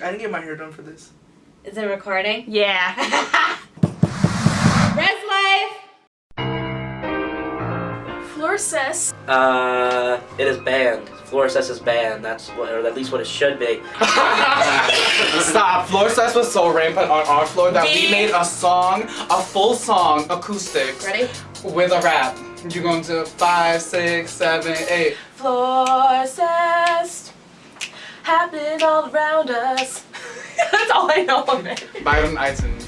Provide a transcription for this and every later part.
I didn't get my hair done for this. Is it recording? Yeah. Reslife! Floor says. It is banned. Fluorescence is banned. That's what, or at least what it should be. Stop. Fluorescence was so rampant on our floor that we made a song, a full song, acoustics. Ready? With a rap. You're going to 5, 6, 7, 8. Fluorescence happen all around us. That's all I know of it. Buy it on iTunes.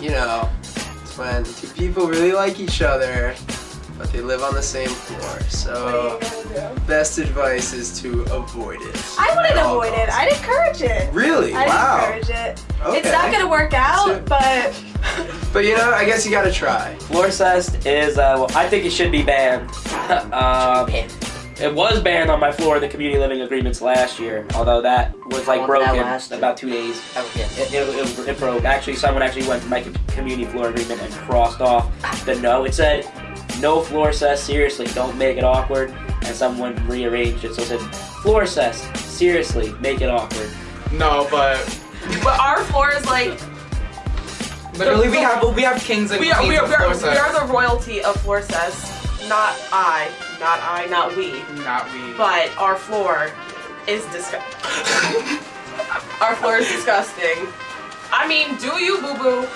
You know, it's when two people really like each other, but they live on the same floor. So, best advice is to avoid it. I wouldn't at all avoid it. costs. I'd encourage it. Really? I'd Wow. encourage it. Okay. It's not gonna work out, but But you know, I guess you gotta try. Fluorescence is, well, I think it should be banned. It was banned on my floor of the community living agreements last year, although that was like broken about 2 days. It broke. Actually, someone actually went to my community floor agreement and crossed off the no. It said, no floor cess, seriously, don't make it awkward. And someone rearranged it, so it said, floor cess, seriously, make it awkward. No, but our floor is like literally we have kings and we queens of are Fluorescence. the royalty of floor says. Not we. Not we. But our floor is disgusting. Our floor is disgusting. I mean, do you, boo boo?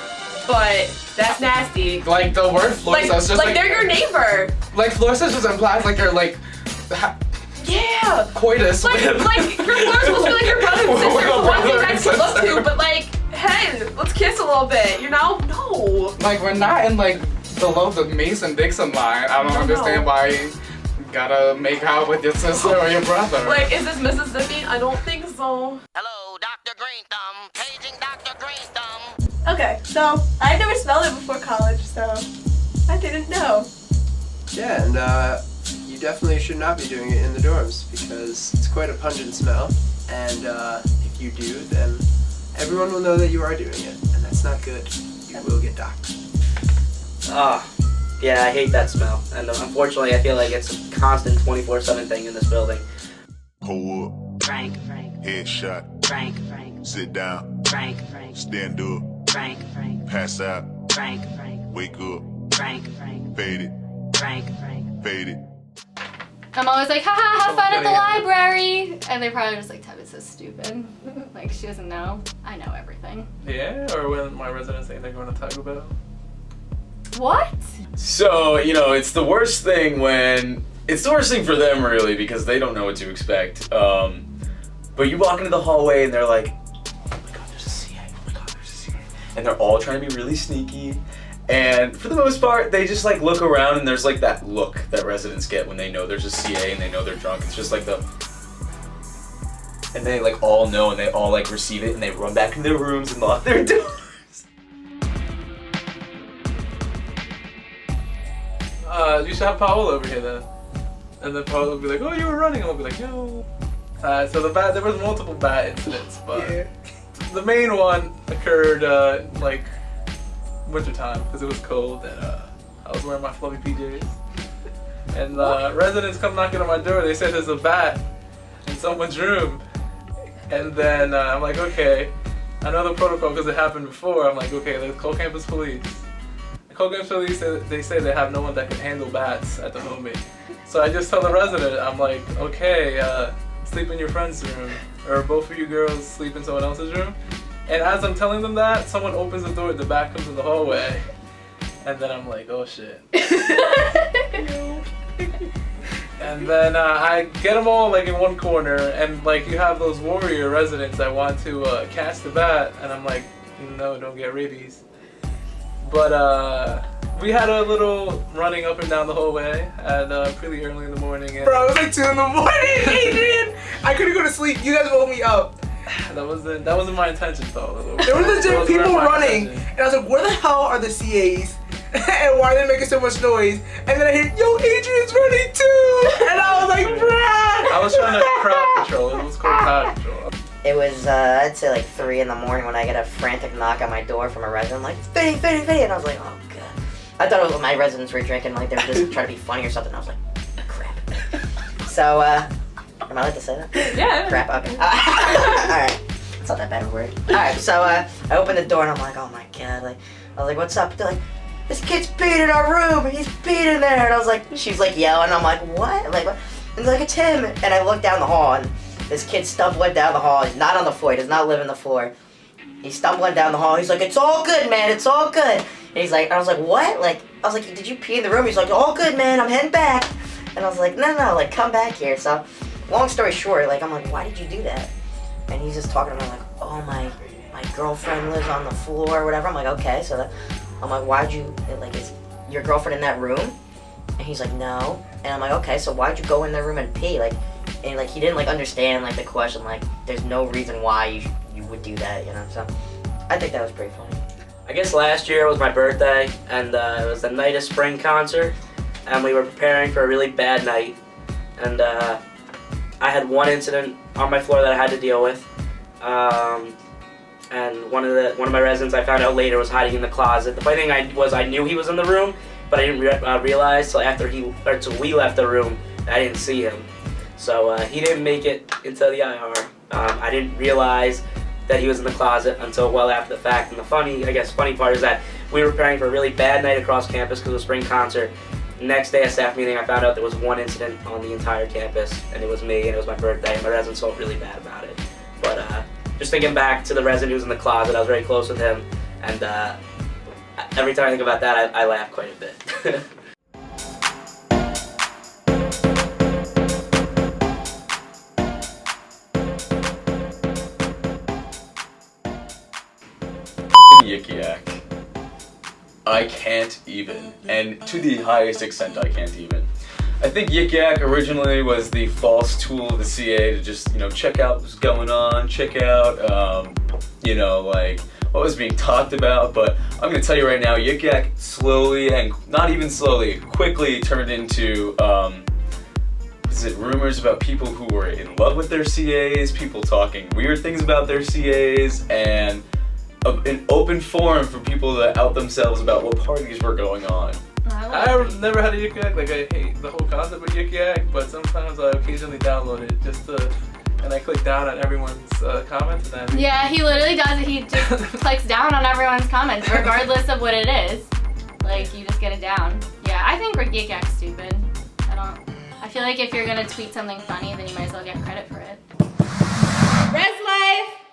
But that's nasty. Like the word Fluorescence just like they're your neighbor. Like Fluorescence just implies like you're like Yeah. coitus. Like your floor is supposed to be like your brother and sister. So one thing I can look to, but like, hey, let's kiss a little bit. You know? No. Like we're not in like below the Mason-Dixon line. I don't understand why you gotta make out with your sister or your brother. Like, is this Mississippi? I don't think so. Hello, Dr. Green Thumb. Paging Dr. Green Thumb. Okay, so I never smelled it before college, so I didn't know. Yeah, and you definitely should not be doing it in the dorms because it's quite a pungent smell. And if you do, then everyone will know that you are doing it, and that's not good. You will get docked. Yeah, I hate that smell. And unfortunately, I feel like it's a constant 24/7 thing in this building. Pull up. Frank. Headshot. Frank. Sit down. Frank. Stand up. Frank. Pass out. Frank. Wake up. Frank. Fade it. Frank. Fade it. I'm always like, haha, have fun at the library. And they probably just like, Tabitha's so stupid. Like, she doesn't know. I know everything. Yeah, or when my residents say they're going to Taco Bell. What? So, you know, it's the worst thing for them really because they don't know what to expect. But you walk into the hallway and they're like, oh my god, there's a CA, oh my god, there's a CA. And they're all trying to be really sneaky. And for the most part, they just like look around and there's like that look that residents get when they know there's a CA and they know they're drunk. It's just like and they like all know and they all like receive it and they run back into their rooms and lock their doors. You should have Paul over here then. And then Paul will be like, oh, you were running. And I'll be like, no. So there was multiple bat incidents, but the main one occurred like wintertime because it was cold and I was wearing my fluffy PJs. And residents come knocking on my door. They said there's a bat in someone's room. And then I'm like, okay, I know the protocol because it happened before. I'm like, okay, let's call campus police. Colgan Police, they say they have no one that can handle bats at the moment. So I just tell the resident, I'm like, okay, sleep in your friend's room. Or both of you girls sleep in someone else's room. And as I'm telling them that, someone opens the door, the bat comes in the hallway. And then I'm like, oh shit. And then I get them all like in one corner and like you have those warrior residents that want to catch the bat. And I'm like, no, don't get rabies. But we had a little running up and down the hallway at pretty early in the morning. And Bro, it was like 2 in the morning, Adrian! I couldn't go to sleep. You guys woke me up. That wasn't my intention though. There were legit people running, and I was like, where the hell are the CAs? And why are they making so much noise? And then I hear, yo, Adrian's running too! And I was like, bruh! I was trying to crowd control. It was called crowd control. It was, I'd say like 3 in the morning when I get a frantic knock on my door from a resident, like, Fitty, Fitty, Fitty, and I was like, oh god. I thought it was my residents were drinking, like they were just trying to be funny or something. I was like, crap. So, am I allowed to say that? Yeah. Crap, okay. Alright. It's not that bad. better word. Alright, so I opened the door and I'm like, oh my god, like, I was like, what's up? They're like, this kid's peed in our room, he's peed in there. And I was like, she's like yelling, I'm like, what? I'm like, what? And they're like, it's him. And I looked down the hall and this kid stumbling down the hall. He's not on the floor, he does not live on the floor. He's stumbling down the hall, he's like, it's all good, man, it's all good. And he's like, I was like, what? Like, I was like, did you pee in the room? He's like, all good, man, I'm heading back. And I was like, no, like, come back here. So, long story short, like, I'm like, why did you do that? And he's just talking to me like, oh, my girlfriend lives on the floor or whatever. I'm like, okay. So I'm like, why'd you, like, is your girlfriend in that room? And he's like, no. And I'm like, okay, so why'd you go in their room and pee? Like, and like, he didn't like understand like the question. Like, there's no reason why you would do that, you know? So I think that was pretty funny. I guess last year was my birthday, and it was the Night of Spring concert, and we were preparing for a really bad night, and I had one incident on my floor that I had to deal with, and one of my residents I found out later was hiding in the closet. The funny thing was I knew he was in the room, but I didn't realize till we left the room that I didn't see him. So he didn't make it into the IR. I didn't realize that he was in the closet until well after the fact. And the funny part is that we were preparing for a really bad night across campus because of the spring concert. Next day at staff meeting, I found out there was one incident on the entire campus, and it was me, and it was my birthday, and my residents felt really bad about it. But just thinking back to the resident who was in the closet, I was very close with him, and every time I think about that, I laugh quite a bit. Yik yak. I can't even, and to the highest extent I can't even. I think Yik Yak originally was the false tool of the CA to just, check out what's going on, check out, like what was being talked about, but I'm gonna tell you right now, Yik Yak slowly, and not even slowly, quickly turned into, rumors about people who were in love with their CAs, people talking weird things about their CAs, and an open forum for people to out themselves about what parties were going on. I've never had a Yik Yak. Like, I hate the whole concept of Yik Yak, but sometimes I occasionally download it and I click down on everyone's comments and then... Yeah, he literally does it. He just clicks down on everyone's comments, regardless of what it is. Like, you just get it down. Yeah, I think Yik Yak's stupid. I feel like if you're gonna tweet something funny, then you might as well get credit for it. Reslife!